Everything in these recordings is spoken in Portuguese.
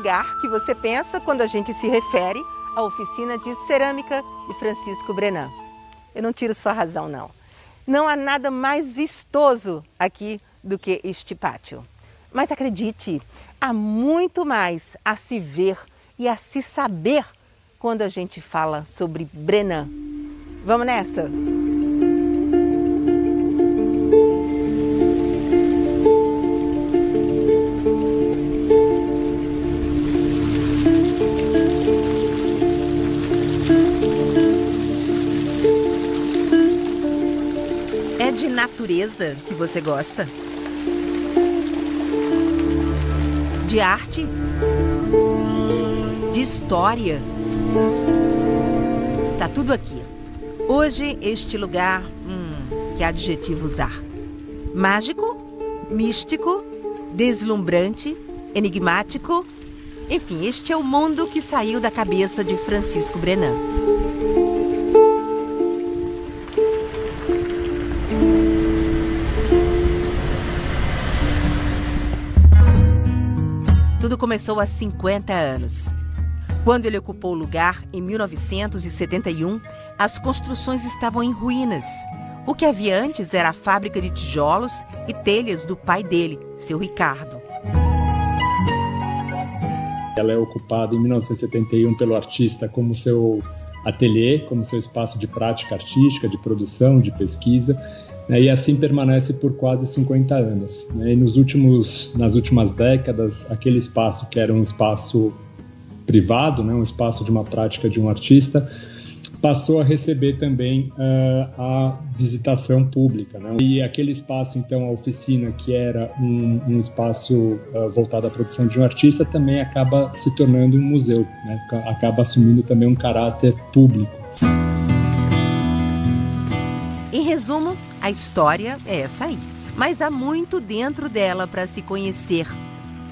lugar que você pensa quando a gente se refere à oficina de cerâmica de Francisco Brenan. Eu não tiro sua razão, não. Não há nada mais vistoso aqui do que este pátio. Mas acredite, há muito mais a se ver e a se saber quando a gente fala sobre Brenan. Vamos nessa? É de natureza que você gosta? De arte? De história? Está tudo aqui. Hoje, este lugar, que adjetivo usar? Mágico? Místico? Deslumbrante? Enigmático? Enfim, este é o mundo que saiu da cabeça de Francisco Brenan. Tudo começou há 50 anos. Quando ele ocupou o lugar, em 1971, as construções estavam em ruínas. O que havia antes era a fábrica de tijolos e telhas do pai dele, seu Ricardo. Ela é ocupada em 1971 pelo artista como seu ateliê, como seu espaço de prática artística, de produção, de pesquisa. E assim permanece por quase 50 anos. E nas últimas décadas, aquele espaço que era um espaço privado, um espaço de uma prática de um artista, passou a receber também a visitação pública. E aquele espaço, então, a oficina, que era um espaço voltado à produção de um artista, também acaba se tornando um museu, acaba assumindo também um caráter público. Em resumo, a história é essa aí, mas há muito dentro dela para se conhecer.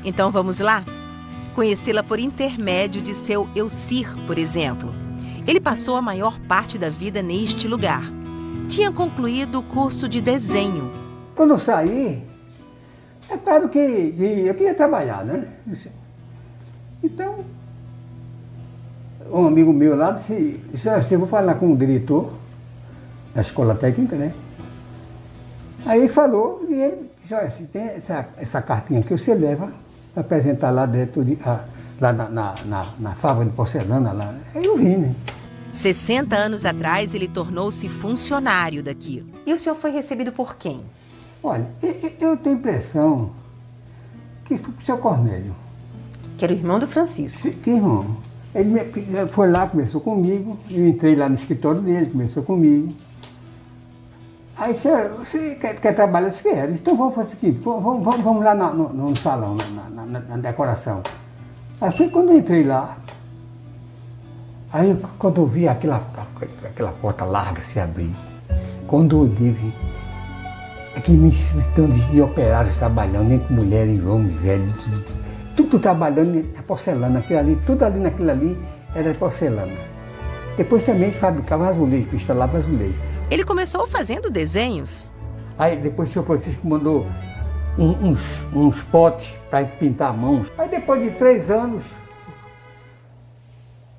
Então vamos lá? Conhecê-la por intermédio de seu Elcir, por exemplo. Ele passou a maior parte da vida neste lugar. Tinha concluído o curso de desenho. Quando eu saí, é claro que eu queria trabalhar, né? Então, um amigo meu lá disse, eu vou falar com o diretor da escola técnica, né? Aí ele falou, e ele disse, olha, tem essa cartinha que você leva para apresentar lá lá na fábrica de porcelana lá. Aí eu vim, né? 60 anos atrás, ele tornou-se funcionário daqui. E o senhor foi recebido por quem? Olha, eu tenho a impressão que foi o seu Cornélio. Que era o irmão do Francisco. Que irmão? Ele foi lá, conversou comigo, eu entrei lá no escritório dele, conversou comigo. Aí, você quer trabalhar? Eu disse, quero. Então vamos fazer o seguinte, vamos lá no salão, na decoração. Aí foi quando eu entrei lá. Aí quando eu vi aquela porta larga se abrir, quando eu vi aquele mistão de operários trabalhando, entre mulheres, homens, velhos, tudo trabalhando, porcelana, aquilo ali, tudo ali naquilo ali era porcelana. Depois também fabricava azulejo, instalava azulejo. Ele começou fazendo desenhos. Aí depois o senhor Francisco mandou uns potes para pintar mãos. Aí depois de 3 anos,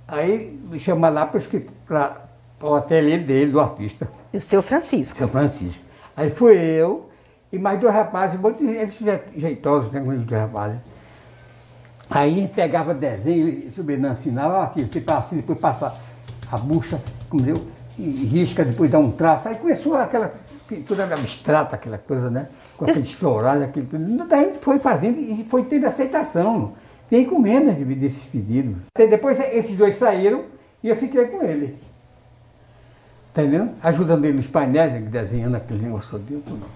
aí me chamaram lá para o ateliê dele, do artista. E o seu Francisco? Seu Francisco. Aí fui eu e mais 2 rapazes, eles jeitosos, né, com 2 rapazes. Aí pegava desenho, o Brenan ensinava, aqui, você passa, depois passa a bucha, como deu, e risca, depois dá um traço. Aí começou aquela pintura abstrata, aquela coisa, né? Com aqueles florais, aquilo tudo. Daí a gente foi fazendo e foi tendo aceitação. Tem encomenda desses pedidos. Aí depois esses 2 saíram e eu fiquei com ele. Tá entendendo? Ajudando ele nos painéis, desenhando aquele negócio dele, tudo.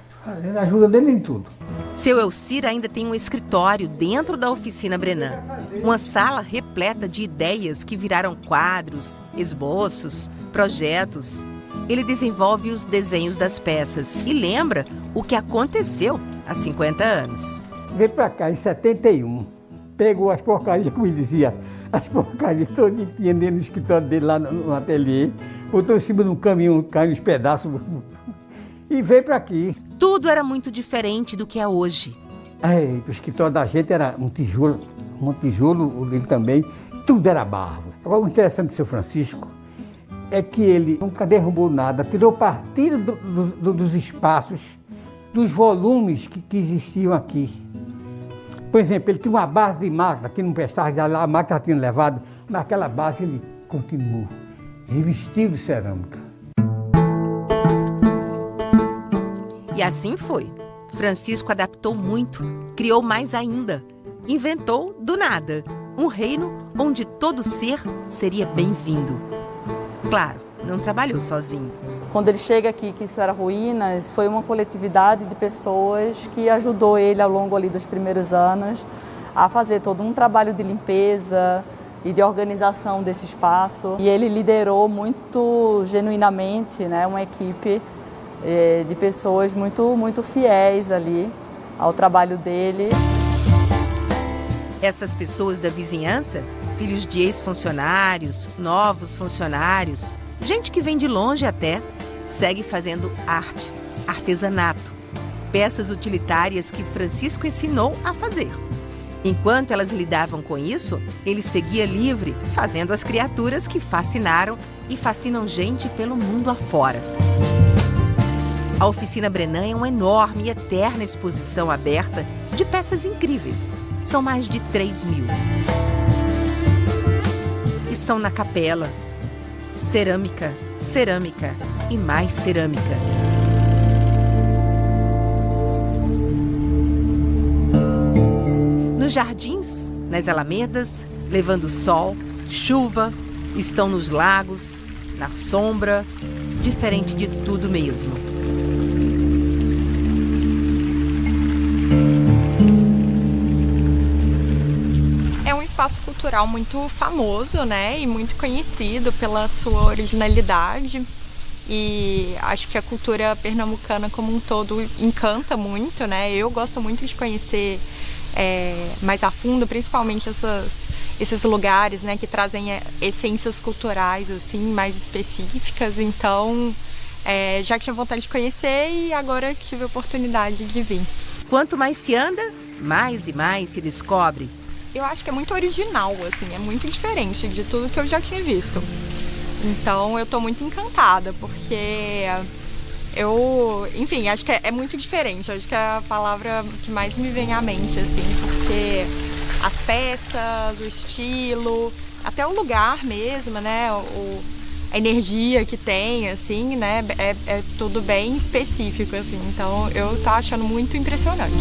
Ajuda dele em tudo. Seu Elcir ainda tem um escritório dentro da oficina Brenan. Uma sala repleta de ideias que viraram quadros, esboços, projetos. Ele desenvolve os desenhos das peças e lembra o que aconteceu há 50 anos. Veio pra cá em 71, pegou as porcarias, como ele dizia, as porcarias todas que tinha dentro do escritório dele lá no ateliê, botou em cima de um caminhão, caiu nos pedaços e veio pra aqui. Tudo era muito diferente do que é hoje. Aí, o escritório da gente era um tijolo, Monte Tijolo, o dele também, tudo era barro. Agora, o interessante do seu Francisco é que ele nunca derrubou nada, tirou partido dos espaços, dos volumes que existiam aqui. Por exemplo, ele tinha uma base de máquina que não prestava, já lá a máquina já tinha levado, naquela base ele continuou, revestido de cerâmica. E assim foi. Francisco adaptou muito, criou mais ainda, inventou do nada um reino onde todo ser seria bem-vindo. Claro, não trabalhou sozinho. Quando ele chega aqui, que isso era ruínas, foi uma coletividade de pessoas que ajudou ele ao longo ali dos primeiros anos a fazer todo um trabalho de limpeza e de organização desse espaço. E ele liderou muito genuinamente, né, uma equipe de pessoas muito fiéis ali ao trabalho dele. Essas pessoas da vizinhança, filhos de ex-funcionários, novos funcionários, gente que vem de longe até, segue fazendo arte, artesanato, peças utilitárias que Francisco ensinou a fazer. Enquanto elas lidavam com isso, ele seguia livre, fazendo as criaturas que fascinaram e fascinam gente pelo mundo afora. A Oficina Brenan é uma enorme e eterna exposição aberta de peças incríveis. São mais de 3.000. Estão na capela. Cerâmica, cerâmica e mais cerâmica. Nos jardins, nas alamedas, levando sol, chuva, estão nos lagos, na sombra, diferente de tudo mesmo. Espaço cultural muito famoso, né, e muito conhecido pela sua originalidade, e acho que a cultura pernambucana como um todo encanta muito, né. Eu gosto muito de conhecer mais a fundo, principalmente esses lugares, né, que trazem essências culturais assim mais específicas. Então já tinha vontade de conhecer e agora tive a oportunidade de vir. Quanto mais se anda, mais e mais se descobre. Eu acho que é muito original, assim, é muito diferente de tudo que eu já tinha visto. Então eu tô muito encantada, porque enfim, acho que é muito diferente. Acho que é a palavra que mais me vem à mente, assim, porque as peças, o estilo, até o lugar mesmo, né, a energia que tem, assim, né, é tudo bem específico, assim. Então eu tô achando muito impressionante.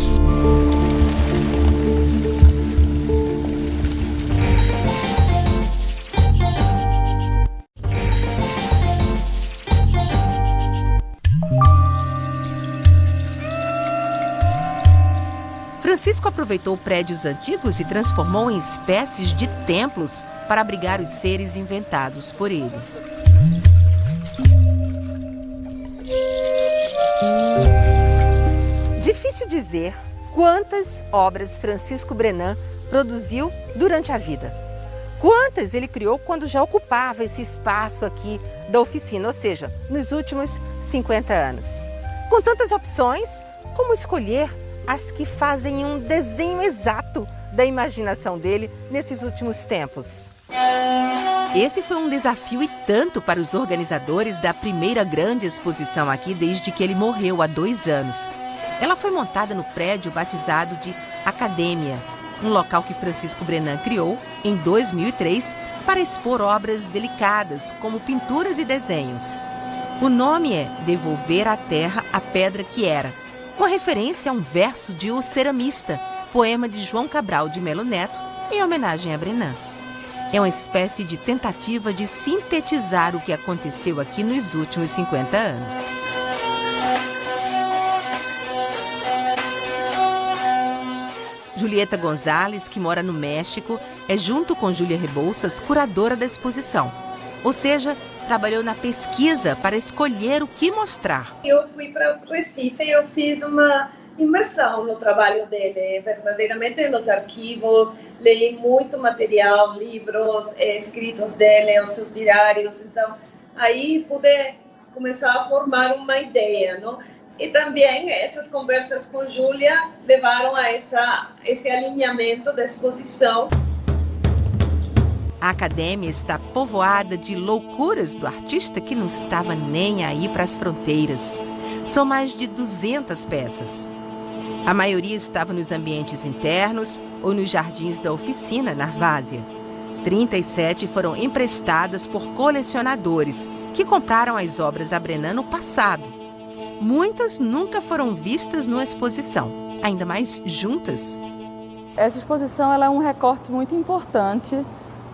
Francisco aproveitou prédios antigos e transformou em espécies de templos para abrigar os seres inventados por ele. Difícil dizer quantas obras Francisco Brenan produziu durante a vida. Quantas ele criou quando já ocupava esse espaço aqui da oficina, ou seja, nos últimos 50 anos. Com tantas opções, como escolher as que fazem um desenho exato da imaginação dele nesses últimos tempos? Esse foi um desafio e tanto para os organizadores da primeira grande exposição aqui desde que ele morreu há 2 anos. Ela foi montada no prédio batizado de Acadêmia, um local que Francisco Brenan criou em 2003 para expor obras delicadas como pinturas e desenhos. O nome é Devolver à Terra a Pedra que Era, uma referência a um verso de O Ceramista, poema de João Cabral de Melo Neto, em homenagem a Brenan. É uma espécie de tentativa de sintetizar o que aconteceu aqui nos últimos 50 anos. Julieta Gonzalez, que mora no México, é, junto com Júlia Rebouças, curadora da exposição. Ou seja, trabalhou na pesquisa para escolher o que mostrar. Eu fui para o Recife e eu fiz uma imersão no trabalho dele, verdadeiramente nos arquivos, li muito material, livros, escritos dele, os seus diários. Então, aí pude começar a formar uma ideia, não? E também essas conversas com Júlia levaram a esse alinhamento da exposição. A academia está povoada de loucuras do artista que não estava nem aí para as fronteiras. São mais de 200 peças. A maioria estava nos ambientes internos ou nos jardins da oficina na Várzea. 37 foram emprestadas por colecionadores que compraram as obras a Brenan no passado. Muitas nunca foram vistas numa exposição, ainda mais juntas. Essa exposição ela é um recorte muito importante,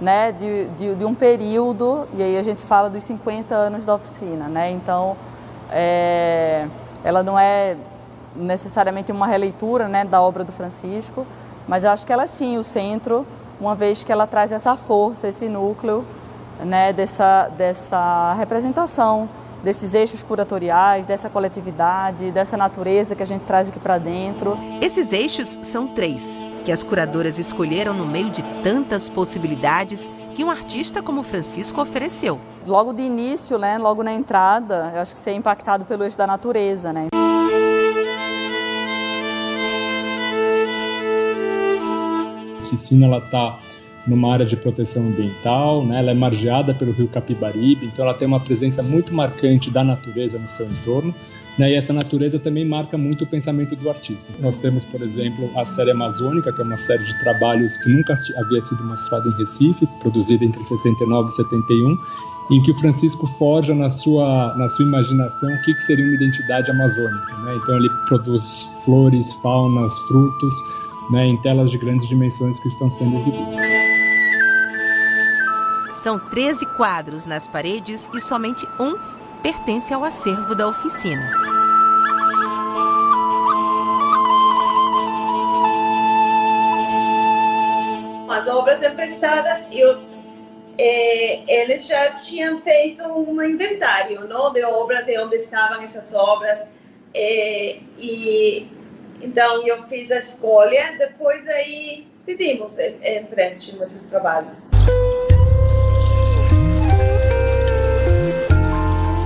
né, de um período, e aí a gente fala dos 50 anos da oficina, né? Então, ela não é necessariamente uma releitura, né, da obra do Francisco, mas eu acho que ela é sim o centro, uma vez que ela traz essa força, esse núcleo, né, dessa representação, desses eixos curatoriais, dessa coletividade, dessa natureza que a gente traz aqui para dentro. Esses eixos são 3, que as curadoras escolheram no meio de tantas possibilidades que um artista como Francisco ofereceu. Logo de início, né, logo na entrada, eu acho que você é impactado pelo eixo da natureza, né? A oficina ela está numa área de proteção ambiental, né? Ela é margeada pelo rio Capibaribe, então ela tem uma presença muito marcante da natureza no seu entorno, né? E essa natureza também marca muito o pensamento do artista. Nós temos, por exemplo, a série Amazônica, que é uma série de trabalhos que nunca havia sido mostrada em Recife, produzida entre 69 e 71, em que o Francisco forja na sua imaginação o que seria uma identidade amazônica, né? Então ele produz flores, faunas, frutos, né, em telas de grandes dimensões que estão sendo exibidas. São 13 quadros nas paredes e somente um pertence ao acervo da oficina. As obras emprestadas, eles já tinham feito um inventário, não, de obras e onde estavam essas obras. Então eu fiz a escolha, depois aí pedimos empréstimo esses trabalhos.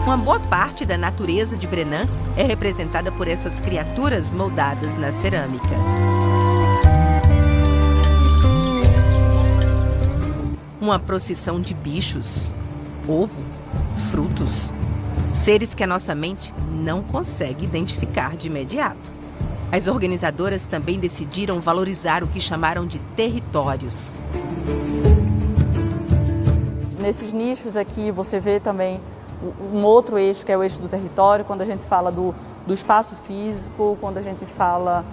Uma boa parte da natureza de Brenan é representada por essas criaturas moldadas na cerâmica. Uma procissão de bichos, ovo, frutos, seres que a nossa mente não consegue identificar de imediato. As organizadoras também decidiram valorizar o que chamaram de territórios. Nesses nichos aqui você vê também um outro eixo, que é o eixo do território, quando a gente fala do espaço físico, quando a gente fala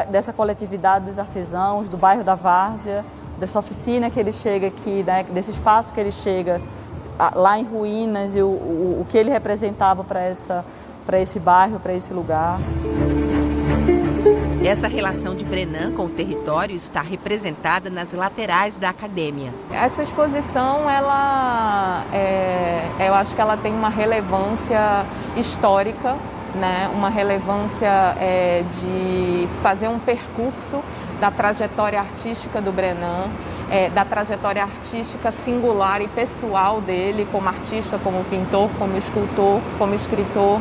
dessa coletividade dos artesãos, do bairro da Várzea, dessa oficina que ele chega aqui, né, desse espaço que ele chega lá em ruínas e o que ele representava para esse bairro, para esse lugar. Essa relação de Brenan com o território está representada nas laterais da academia. Essa exposição, eu acho que ela tem uma relevância histórica, né? Uma relevância de fazer um percurso da trajetória artística do Brenan, da trajetória artística singular e pessoal dele como artista, como pintor, como escultor, como escritor,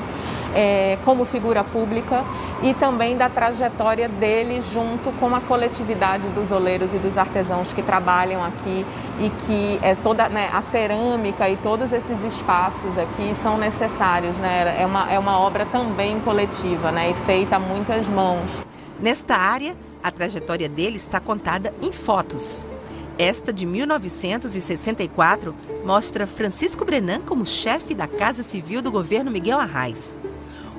como figura pública, e também da trajetória dele junto com a coletividade dos oleiros e dos artesãos que trabalham aqui, e que toda, né, a cerâmica e todos esses espaços aqui são necessários, né? É uma obra também coletiva, né, e feita a muitas mãos. Nesta área, a trajetória dele está contada em fotos. Esta de 1964 mostra Francisco Brenan como chefe da Casa Civil do governo Miguel Arraes.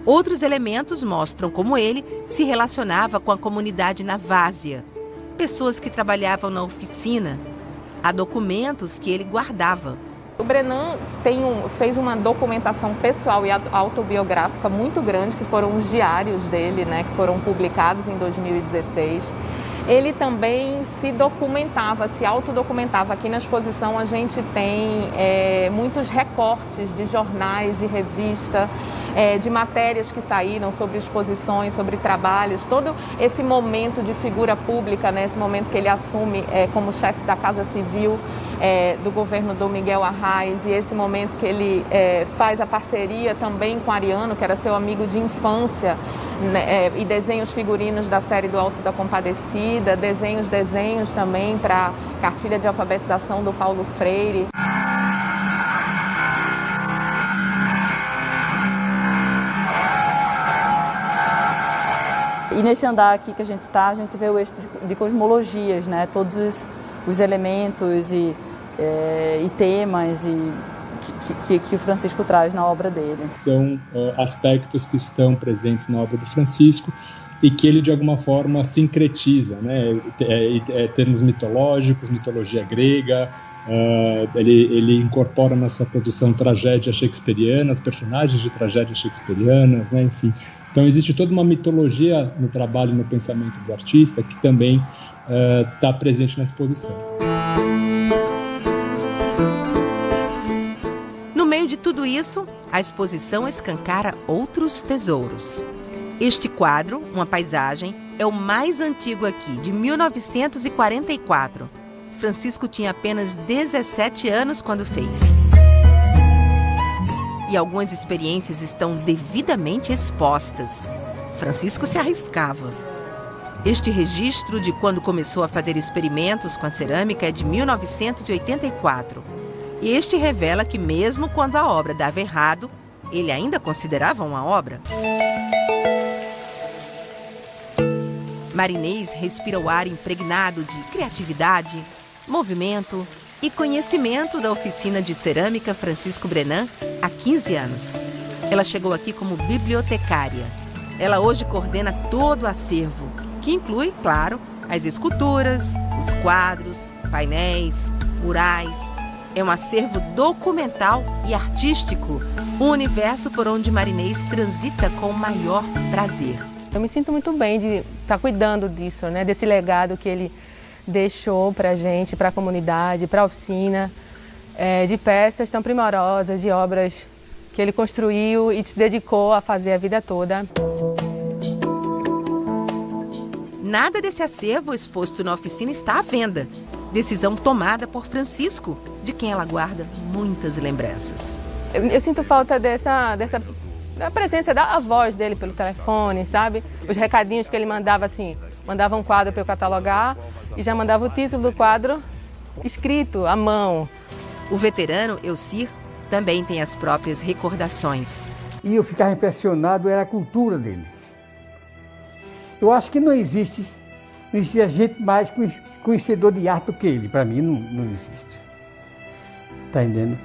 Outros elementos mostram como ele se relacionava com a comunidade na Várzea, pessoas que trabalhavam na oficina. Há documentos que ele guardava. O Brenan fez uma documentação pessoal e autobiográfica muito grande, que foram os diários dele, né, que foram publicados em 2016. Ele também se documentava, se autodocumentava. Aqui na exposição a gente tem muitos recortes de jornais, de revista, de matérias que saíram sobre exposições, sobre trabalhos. Todo esse momento de figura pública, né, esse momento que ele assume como chefe da Casa Civil, do governo do Miguel Arraes, e esse momento que ele faz a parceria também com Ariano, que era seu amigo de infância, né, e desenha os figurinos da série do Alto da Compadecida, desenhos também para a cartilha de alfabetização do Paulo Freire. E nesse andar aqui que a gente está, a gente vê o eixo de cosmologias, né? Todos os elementos e temas que o Francisco traz na obra dele. São aspectos que estão presentes na obra do Francisco e que ele, de alguma forma, sincretiza, né? Termos mitológicos, mitologia grega, ele incorpora na sua produção tragédias shakespearianas, personagens de tragédias shakespearianas, né? Enfim. Então existe toda uma mitologia no trabalho e no pensamento do artista que também está presente na exposição. No meio de tudo isso, a exposição escancara outros tesouros. Este quadro, uma paisagem, é o mais antigo aqui, de 1944. Francisco tinha apenas 17 anos quando fez. E algumas experiências estão devidamente expostas. Francisco se arriscava. Este registro de quando começou a fazer experimentos com a cerâmica é de 1984. E este revela que mesmo quando a obra dava errado, ele ainda considerava uma obra. Marinês respira o ar impregnado de criatividade, movimento e conhecimento da oficina de cerâmica Francisco Brenan há 15 anos. Ela chegou aqui como bibliotecária. Ela hoje coordena todo o acervo, que inclui, claro, as esculturas, os quadros, painéis, murais. É um acervo documental e artístico, um universo por onde Marinês transita com o maior prazer. Eu me sinto muito bem de estar cuidando disso, né? Desse legado que ele deixou para a gente, para a comunidade, para a oficina, de peças tão primorosas, de obras que ele construiu e se dedicou a fazer a vida toda. Nada desse acervo exposto na oficina está à venda. Decisão tomada por Francisco, de quem ela guarda muitas lembranças. Eu sinto falta da presença da voz dele pelo telefone, sabe? Os recadinhos que ele mandava assim, mandava um quadro para eu catalogar e já mandava o título do quadro escrito à mão. O veterano Elcir também tem as próprias recordações. E eu ficava impressionado, era a cultura dele. Eu acho que não existe gente mais conhecedor de arte do que ele. Para mim, não existe. Está entendendo?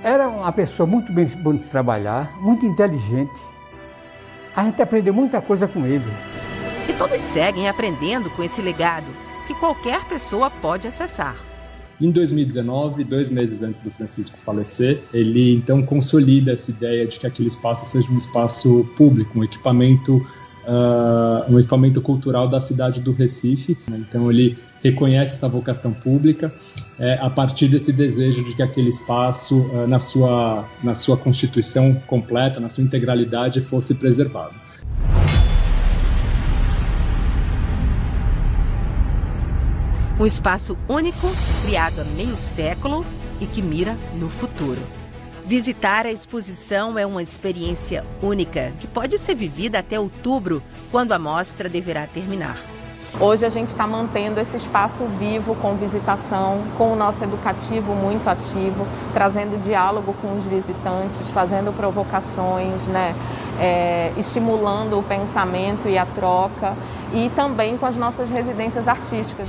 Era uma pessoa muito bem de trabalhar, muito inteligente. A gente aprendeu muita coisa com ele. E todos seguem aprendendo com esse legado, que qualquer pessoa pode acessar. Em 2019, 2 meses antes do Francisco falecer, ele então consolida essa ideia de que aquele espaço seja um espaço público, um equipamento cultural da cidade do Recife. Então ele reconhece essa vocação pública a partir desse desejo de que aquele espaço, na sua constituição completa, na sua integralidade, fosse preservado. Um espaço único, criado há meio século e que mira no futuro. Visitar a exposição é uma experiência única, que pode ser vivida até outubro, quando a mostra deverá terminar. Hoje a gente está mantendo esse espaço vivo com visitação, com o nosso educativo muito ativo, trazendo diálogo com os visitantes, fazendo provocações, né? Estimulando o pensamento e a troca, e também com as nossas residências artísticas.